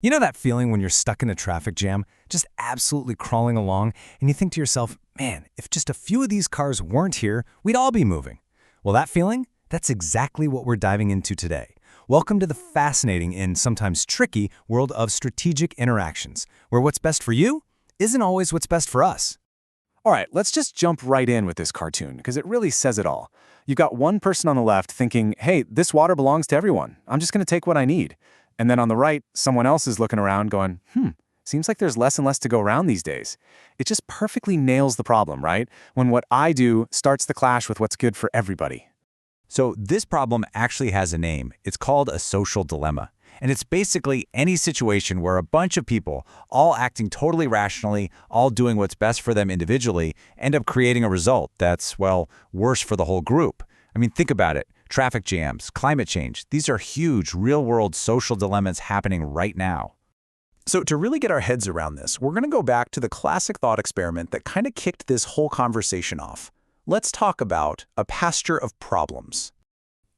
You know that feeling when you're stuck in a traffic jam, just absolutely crawling along, and you think to yourself, man, if just a few of these cars weren't here, we'd all be moving. Well, that feeling? That's exactly what we're diving into today. Welcome to the fascinating and sometimes tricky world of strategic interactions, where what's best for you isn't always what's best for us. All right, let's just jump right in with this cartoon, because it really says it all. You've got one person on the left thinking, hey, this water belongs to everyone. I'm just going to take what I need. And then on the right, someone else is looking around going, seems like there's less and less to go around these days. It just perfectly nails the problem, right? When what I do starts the clash with what's good for everybody. So this problem actually has a name. It's called a social dilemma. And it's basically any situation where a bunch of people, all acting totally rationally, all doing what's best for them individually, end up creating a result that's, well, worse for the whole group. I mean, think about it. Traffic jams, climate change, these are huge, real-world social dilemmas happening right now. So to really get our heads around this, we're going to go back to the classic thought experiment that kind of kicked this whole conversation off. Let's talk about a pasture of problems.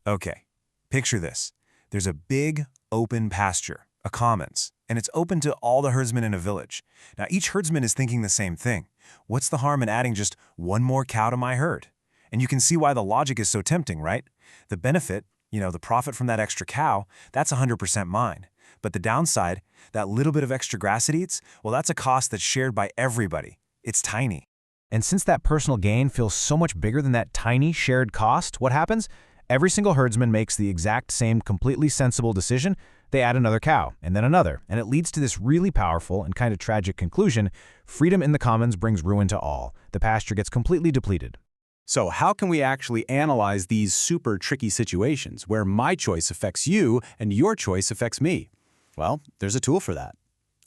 Okay, picture this. There's a big, open pasture, a commons, and it's open to all the herdsmen in a village. Now, each herdsman is thinking the same thing. What's the harm in adding just one more cow to my herd? And you can see why the logic is so tempting, right? The benefit, the profit from that extra cow, that's 100% mine. But the downside, that little bit of extra grass it eats, well, that's a cost that's shared by everybody. It's tiny. And since that personal gain feels so much bigger than that tiny shared cost, what happens? Every single herdsman makes the exact same completely sensible decision. They add another cow, and then another, and it leads to this really powerful and kind of tragic conclusion. Freedom in the commons brings ruin to all. The pasture gets completely depleted. So how can we actually analyze these super tricky situations where my choice affects you and your choice affects me? Well, there's a tool for that.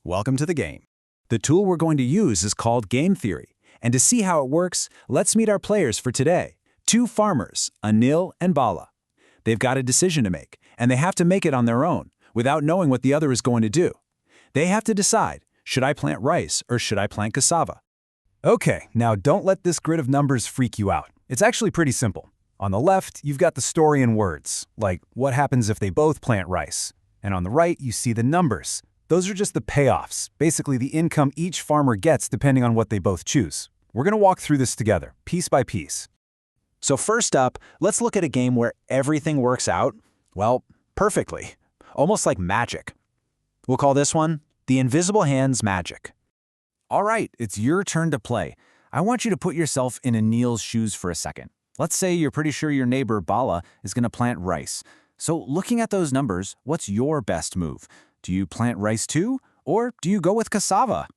Welcome to the game. The tool we're going to use is called game theory. And to see how it works, let's meet our players for today. Two farmers, Anil and Bala. They've got a decision to make, and they have to make it on their own, without knowing what the other is going to do. They have to decide, should I plant rice or should I plant cassava? Okay, now don't let this grid of numbers freak you out. It's actually pretty simple. On the left, you've got the story in words, like what happens if they both plant rice. And on the right, you see the numbers. Those are just the payoffs, basically the income each farmer gets depending on what they both choose. We're going to walk through this together, piece by piece. So first up, let's look at a game where everything works out, well, perfectly. Almost like magic. We'll call this one the invisible hands magic. All right, it's your turn to play. I want you to put yourself in Anil's shoes for a second. Let's say you're pretty sure your neighbor, Bala, is going to plant rice. So looking at those numbers, what's your best move? Do you plant rice too, or do you go with cassava?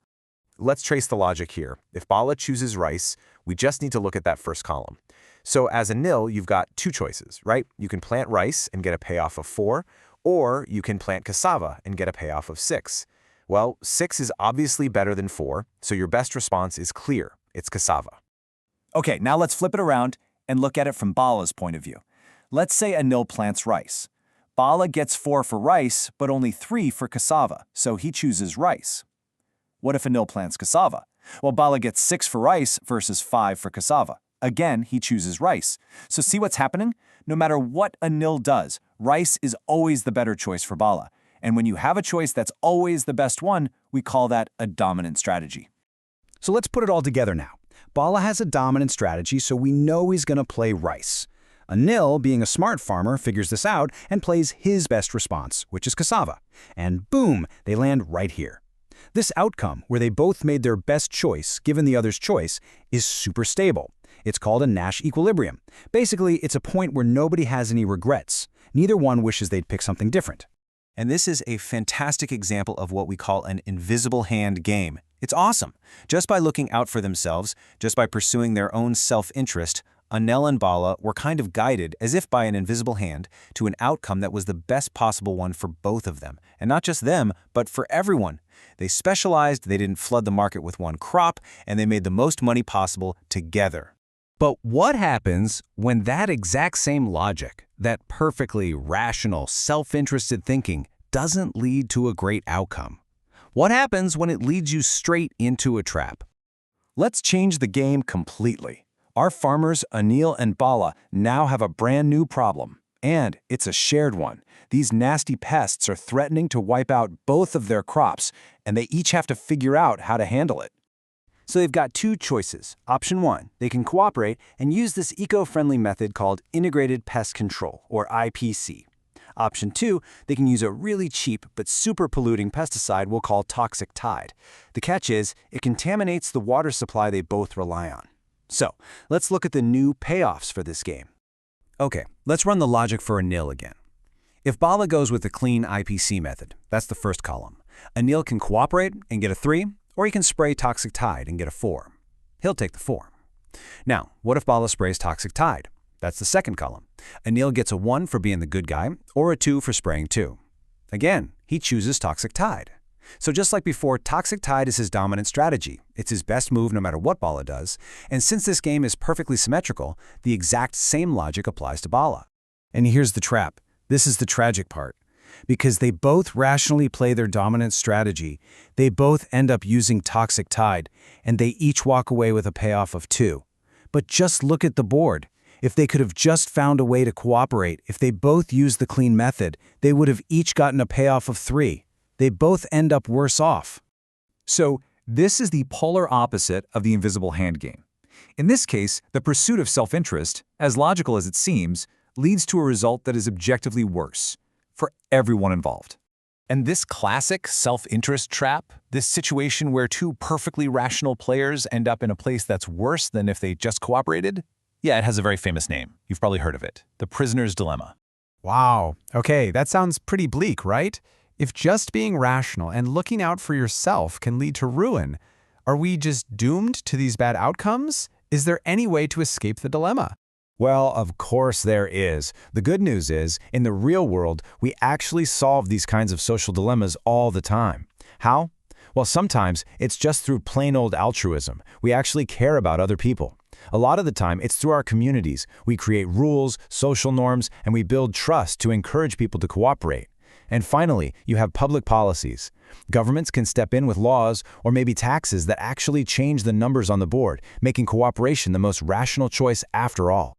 Let's trace the logic here. If Bala chooses rice, we just need to look at that first column. So as Anil, you've got two choices, right? You can plant rice and get a payoff of 4, or you can plant cassava and get a payoff of 6. Well, 6 is obviously better than 4, so your best response is clear. It's cassava. Okay, now let's flip it around and look at it from Bala's point of view. Let's say Anil plants rice. Bala gets 4 for rice, but only 3 for cassava, so he chooses rice. What if Anil plants cassava? Well, Bala gets 6 for rice versus 5 for cassava. Again, he chooses rice. So see what's happening? No matter what Anil does, rice is always the better choice for Bala. And when you have a choice that's always the best one, we call that a dominant strategy. So let's put it all together now. Bala has a dominant strategy, so we know he's going to play rice. Anil, being a smart farmer, figures this out and plays his best response, which is cassava. And boom, they land right here. This outcome, where they both made their best choice given the other's choice, is super stable. It's called a Nash equilibrium. Basically, it's a point where nobody has any regrets. Neither one wishes they'd pick something different. And this is a fantastic example of what we call an invisible hand game. It's awesome. Just by looking out for themselves, just by pursuing their own self-interest, Anil and Bala were kind of guided, as if by an invisible hand, to an outcome that was the best possible one for both of them. And not just them, but for everyone. They specialized, they didn't flood the market with one crop, and they made the most money possible together. But what happens when that exact same logic, that perfectly rational, self-interested thinking, doesn't lead to a great outcome? What happens when it leads you straight into a trap? Let's change the game completely. Our farmers, Anil and Bala, now have a brand new problem. And it's a shared one. These nasty pests are threatening to wipe out both of their crops, and they each have to figure out how to handle it. So they've got two choices. Option 1, they can cooperate and use this eco-friendly method called Integrated Pest Control, or IPC. Option 2, they can use a really cheap but super polluting pesticide we'll call toxic tide. The catch is, it contaminates the water supply they both rely on. So, let's look at the new payoffs for this game. Okay, let's run the logic for Anil again. If Bala goes with the clean IPC method, that's the first column, Anil can cooperate and get a 3, or he can spray Toxic Tide and get a 4. He'll take the 4. Now, what if Bala sprays Toxic Tide? That's the second column. Anil gets a 1 for being the good guy, or a 2 for spraying 2. Again, he chooses Toxic Tide. So just like before, Toxic Tide is his dominant strategy. It's his best move no matter what Bala does, and since this game is perfectly symmetrical, the exact same logic applies to Bala. And here's the trap. This is the tragic part. Because they both rationally play their dominant strategy, they both end up using Toxic Tide, and they each walk away with a payoff of 2. But just look at the board. If they could have just found a way to cooperate, if they both used the clean method, they would have each gotten a payoff of 3. They both end up worse off. So this is the polar opposite of the invisible hand game. In this case, the pursuit of self-interest, as logical as it seems, leads to a result that is objectively worse for everyone involved. And this classic self-interest trap, this situation where two perfectly rational players end up in a place that's worse than if they just cooperated, yeah, it has a very famous name. You've probably heard of it. The prisoner's dilemma. Wow. Okay, that sounds pretty bleak, right? If just being rational and looking out for yourself can lead to ruin, are we just doomed to these bad outcomes? Is there any way to escape the dilemma? Well, of course there is. The good news is, in the real world, we actually solve these kinds of social dilemmas all the time. How? Well, sometimes it's just through plain old altruism. We actually care about other people. A lot of the time, it's through our communities. We create rules, social norms, and we build trust to encourage people to cooperate. And finally, you have public policies. Governments can step in with laws or maybe taxes that actually change the numbers on the board, making cooperation the most rational choice after all.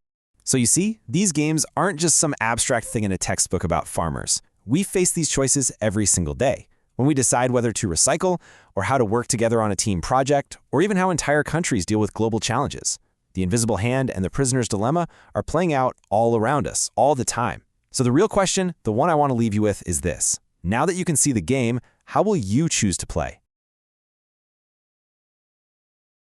So you see, these games aren't just some abstract thing in a textbook about farmers. We face these choices every single day. When we decide whether to recycle, or how to work together on a team project, or even how entire countries deal with global challenges. The invisible hand and the prisoner's dilemma are playing out all around us, all the time. So the real question, the one I want to leave you with, is this. Now that you can see the game, how will you choose to play?